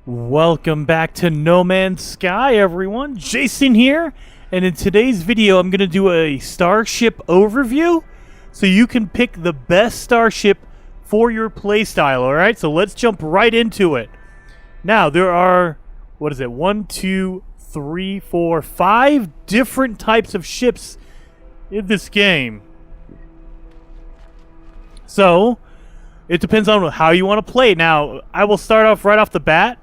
Welcome back to No Man's Sky, everyone. Jason here, and in today's video I'm going to do a Starship overview so you can pick the best Starship for your playstyle, alright? So let's jump right into it. Now, there are, 5 different types of ships in this game. So, it depends on how you want to play. Now, I will start off right off the bat.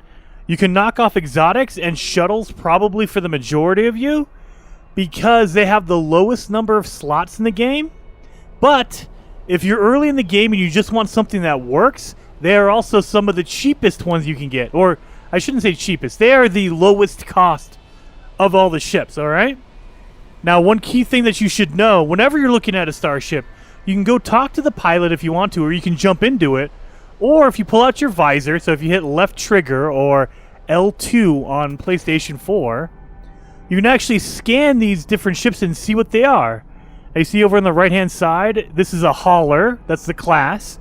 You can knock off exotics and shuttles probably for the majority of you because they have the lowest number of slots in the game. But if you're early in the game and you just want something that works, they are also some of the cheapest ones you can get. Or I shouldn't say cheapest. They are the lowest cost of all the ships, alright? Now, one key thing that you should know, whenever you're looking at a starship, you can go talk to the pilot if you want to, or you can jump into it. Or if you pull out your visor, so if you hit left trigger or L2 on PlayStation 4, you can actually scan these different ships and see what they are. Now you see over on the right-hand side, this is a hauler. That's the class.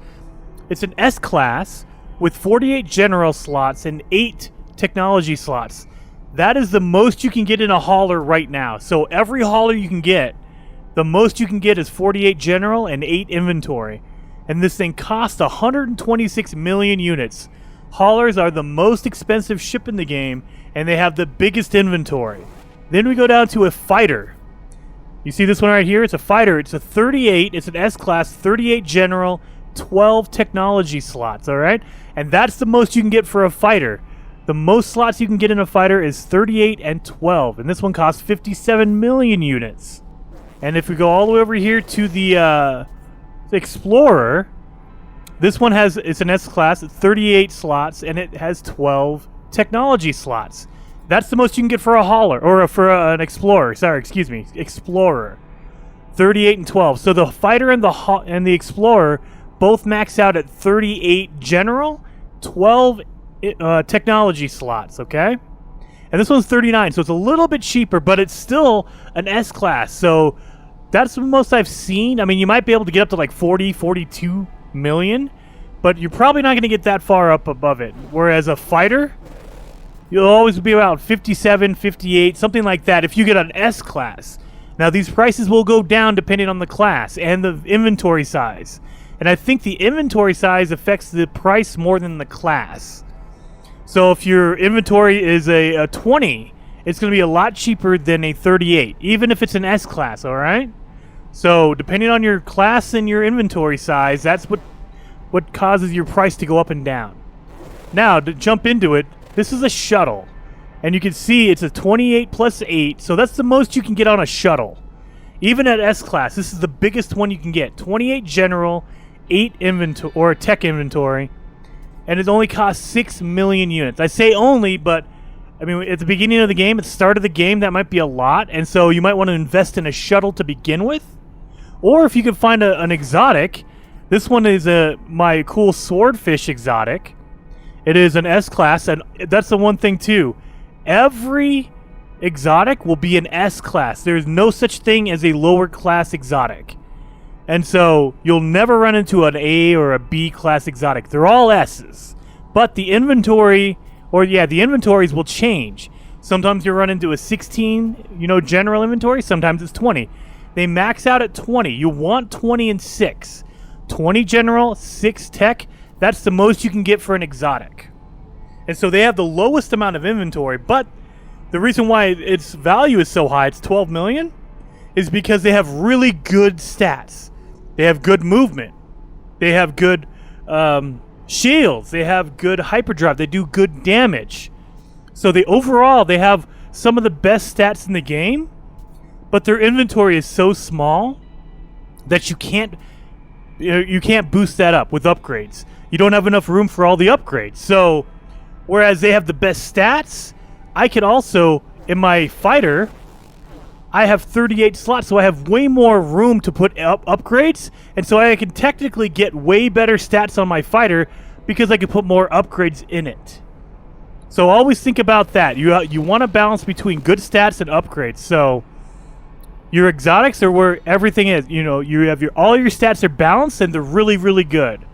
It's an S-class with 48 general slots and 8 technology slots. That is the most you can get in a hauler right now. So every hauler you can get, the most you can get is 48 general and 8 inventory. And this thing costs 126 million units. Haulers are the most expensive ship in the game, and they have the biggest inventory. Then we go down to a fighter. You see this one right here? It's a fighter. It's a 38. It's an S-class, 38 general, 12 technology slots, all right? And that's the most you can get for a fighter. The most slots you can get in a fighter is 38 and 12, and this one costs 57 million units. And if we go all the way over here to the Explorer, this one it's an S-class, 38 slots, and it has 12 technology slots. That's the most you can get for a hauler, or for an Explorer. Sorry, excuse me, Explorer. 38 and 12. So the fighter and the Explorer both max out at 38 general, 12 technology slots, okay? And this one's 39, so it's a little bit cheaper, but it's still an S-class, so that's the most I've seen. I mean, you might be able to get up to like 40, 42 million, but you're probably not going to get that far up above it. Whereas a fighter, you'll always be about 57, 58, something like that if you get an S-class. Now, these prices will go down depending on the class and the inventory size. And I think the inventory size affects the price more than the class. So if your inventory is a 20, it's going to be a lot cheaper than a 38, even if it's an S-class, all right? So depending on your class and your inventory size, that's what causes your price to go up and down. Now, to jump into it, this is a shuttle. And you can see it's a 28 plus 8, so that's the most you can get on a shuttle. Even at S-class, this is the biggest one you can get. 28 general, 8 inventory, or tech inventory, and it only costs 6 million units. I say only, but I mean, at the beginning of the game, at the start of the game, that might be a lot, and so you might want to invest in a shuttle to begin with. Or if you could find an exotic, this one is my cool swordfish exotic. It is an S-class, and that's the one thing too. Every exotic will be an S-class. There's no such thing as a lower class exotic. And so you'll never run into an A or a B class exotic. They're all S's. But the inventory, the inventories will change. Sometimes you run into a 16, general inventory. Sometimes it's 20. They max out at 20. You want 20 and 6. 20 general, 6 tech. That's the most you can get for an exotic. And so they have the lowest amount of inventory. But the reason why its value is so high, it's 12 million, is because they have really good stats. They have good movement. They have good shields. They have good hyperdrive. They do good damage. So overall, they have some of the best stats in the game, but their inventory is so small that you can't boost that up with upgrades. You don't have enough room for all the upgrades. So whereas they have the best stats, I can also, in my fighter, I have 38 slots, so I have way more room to put upgrades, and so I can technically get way better stats on my fighter because I can put more upgrades in it. So always think about that. You want to balance between good stats and upgrades. So your exotics are where everything is. You have all your stats are balanced and they're really, really good.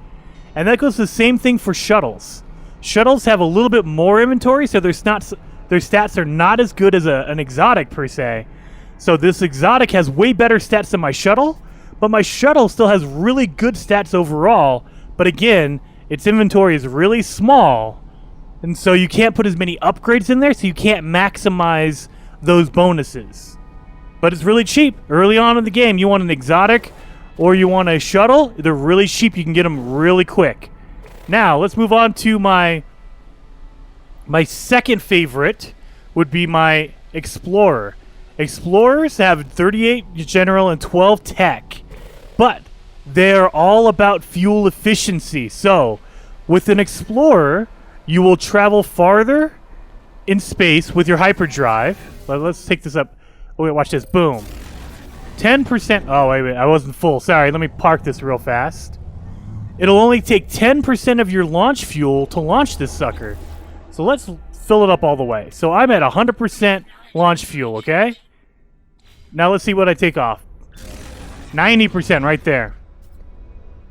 And that goes the same thing for shuttles. Shuttles have a little bit more inventory, so their stats are not as good as an exotic per se. So this exotic has way better stats than my shuttle, but my shuttle still has really good stats overall. But again, its inventory is really small, and so you can't put as many upgrades in there, so you can't maximize those bonuses. But it's really cheap. Early on in the game, you want an exotic or you want a shuttle, they're really cheap. You can get them really quick. Now, let's move on to my second favorite would be my Explorer. Explorers have 38 general and 12 tech, but they're all about fuel efficiency. So, with an Explorer, you will travel farther in space with your hyperdrive. Let's take this up. Oh, wait, watch this. Boom. 10%. Oh, wait, I wasn't full. Sorry, let me park this real fast. It'll only take 10% of your launch fuel to launch this sucker. So let's fill it up all the way. So I'm at 100% launch fuel, okay? Now let's see what I take off. 90% right there.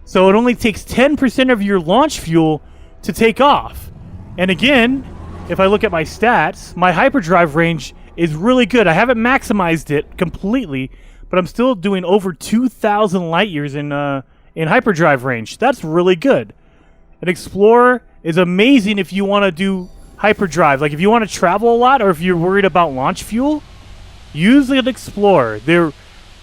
So it only takes 10% of your launch fuel to take off. And again, if I look at my stats, my hyperdrive range is really good. I haven't maximized it completely, but I'm still doing over 2,000 light years in hyperdrive range. That's really good. An Explorer is amazing if you want to do hyperdrive. Like if you want to travel a lot or if you're worried about launch fuel, use an Explorer.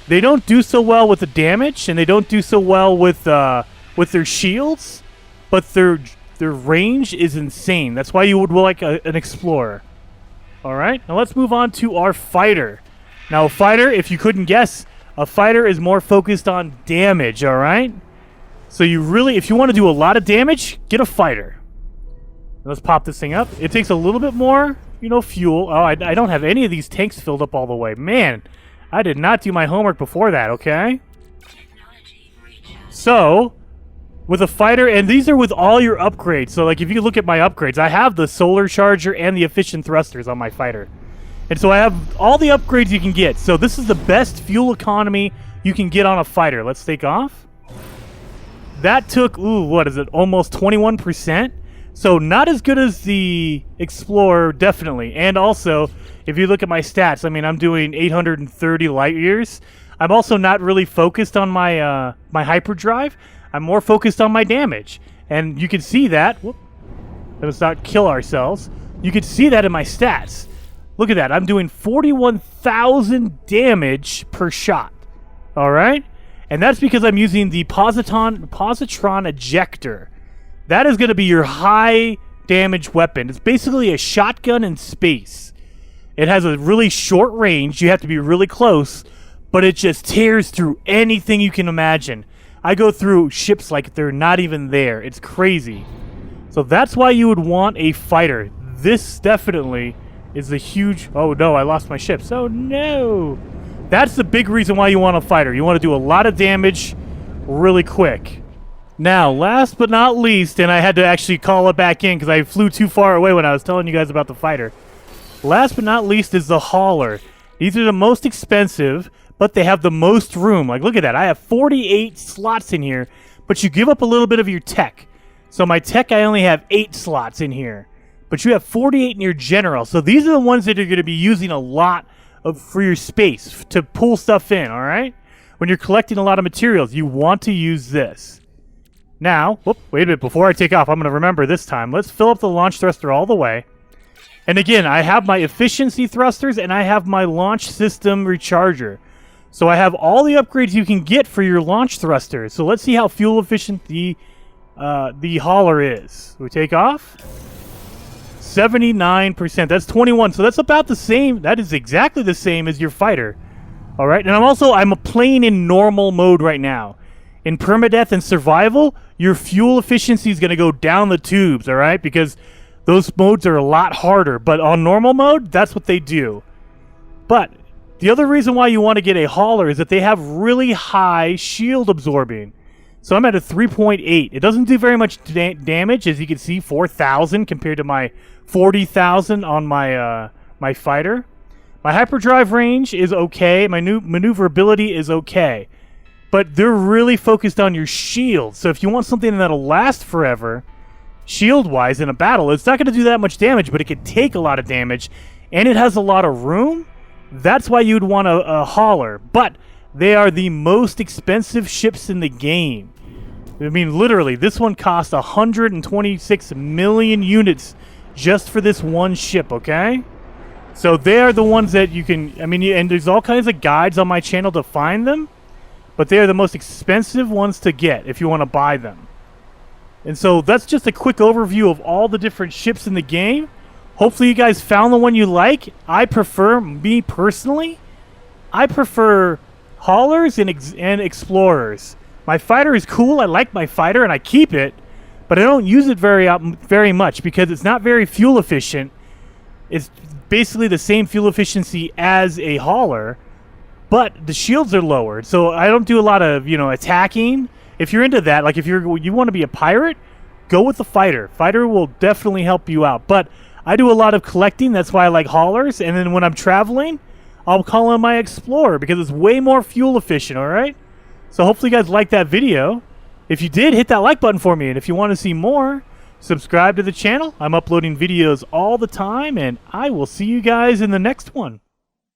They don't do so well with the damage, and they don't do so well with their shields, but their range is insane. That's why you would like an Explorer. All right, now let's move on to our fighter. Now, a fighter, if you couldn't guess, a fighter is more focused on damage, all right? So if you want to do a lot of damage, get a fighter. Let's pop this thing up. It takes a little bit more, fuel. Oh, I don't have any of these tanks filled up all the way. Man, I did not do my homework before that, okay? So, with a fighter, and these are with all your upgrades. So, like, if you look at my upgrades, I have the solar charger and the efficient thrusters on my fighter. And so I have all the upgrades you can get. So this is the best fuel economy you can get on a fighter. Let's take off. That took, what is it, almost 21%? So not as good as the Explorer, definitely. And also, if you look at my stats, I mean, I'm doing 830 light years. I'm also not really focused on my my hyperdrive. I'm more focused on my damage. And you can see that. Whoop, let's not kill ourselves. You can see that in my stats. Look at that. I'm doing 41,000 damage per shot. All right? And that's because I'm using the positron ejector. That is going to be your high damage weapon. It's basically a shotgun in space. It has a really short range. You have to be really close, but it just tears through anything you can imagine. I go through ships like they're not even there. It's crazy. So that's why you would want a fighter. This definitely is a huge... Oh, no, I lost my ships. Oh, no. That's the big reason why you want a fighter. You want to do a lot of damage really quick. Now, last but not least, and I had to actually call it back in because I flew too far away when I was telling you guys about the fighter. Last but not least is the hauler. These are the most expensive, but they have the most room. Like, look at that. I have 48 slots in here, but you give up a little bit of your tech. So my tech, I only have 8 slots in here. But you have 48 in your general. So these are the ones that you're going to be using a lot for your space to pull stuff in, all right? When you're collecting a lot of materials, you want to use this. Now, wait a minute. Before I take off, I'm going to remember this time. Let's fill up the launch thruster all the way. And again, I have my efficiency thrusters and I have my launch system recharger. So I have all the upgrades you can get for your launch thrusters. So let's see how fuel efficient the hauler is. We take off. 79%. That's 21. So that's about the same. That is exactly the same as your fighter. All right. And I'm playing in normal mode right now. In permadeath and survival, your fuel efficiency is going to go down the tubes. All right. Because those modes are a lot harder. But on normal mode, that's what they do. But the other reason why you want to get a hauler is that they have really high shield absorbing. So I'm at a 3.8. It doesn't do very much damage, as you can see, 4,000 compared to my 40,000 on my my fighter. My hyperdrive range is okay. My maneuverability is okay. But they're really focused on your shield. So if you want something that'll last forever, shield-wise in a battle. It's not going to do that much damage, but it can take a lot of damage, and it has a lot of room. That's why you'd want a hauler. But they are the most expensive ships in the game. I mean, literally, this one cost 126 million units just for this one ship, okay? So they are the ones that you can, I mean, and there's all kinds of guides on my channel to find them, but they are the most expensive ones to get if you want to buy them. And so that's just a quick overview of all the different ships in the game. Hopefully you guys found the one you like. I prefer, me personally, I prefer haulers and explorers. My fighter is cool. I like my fighter and I keep it, but I don't use it very much because it's not very fuel efficient. It's basically the same fuel efficiency as a hauler, but the shields are lowered. So I don't do a lot of, you know, attacking. If you're into that, like if you want to be a pirate, go with the fighter. Fighter will definitely help you out. But I do a lot of collecting. That's why I like haulers. And then when I'm traveling, I'll call on my explorer because it's way more fuel efficient, all right? So hopefully you guys liked that video. If you did, hit that like button for me. And if you want to see more, subscribe to the channel. I'm uploading videos all the time, and I will see you guys in the next one.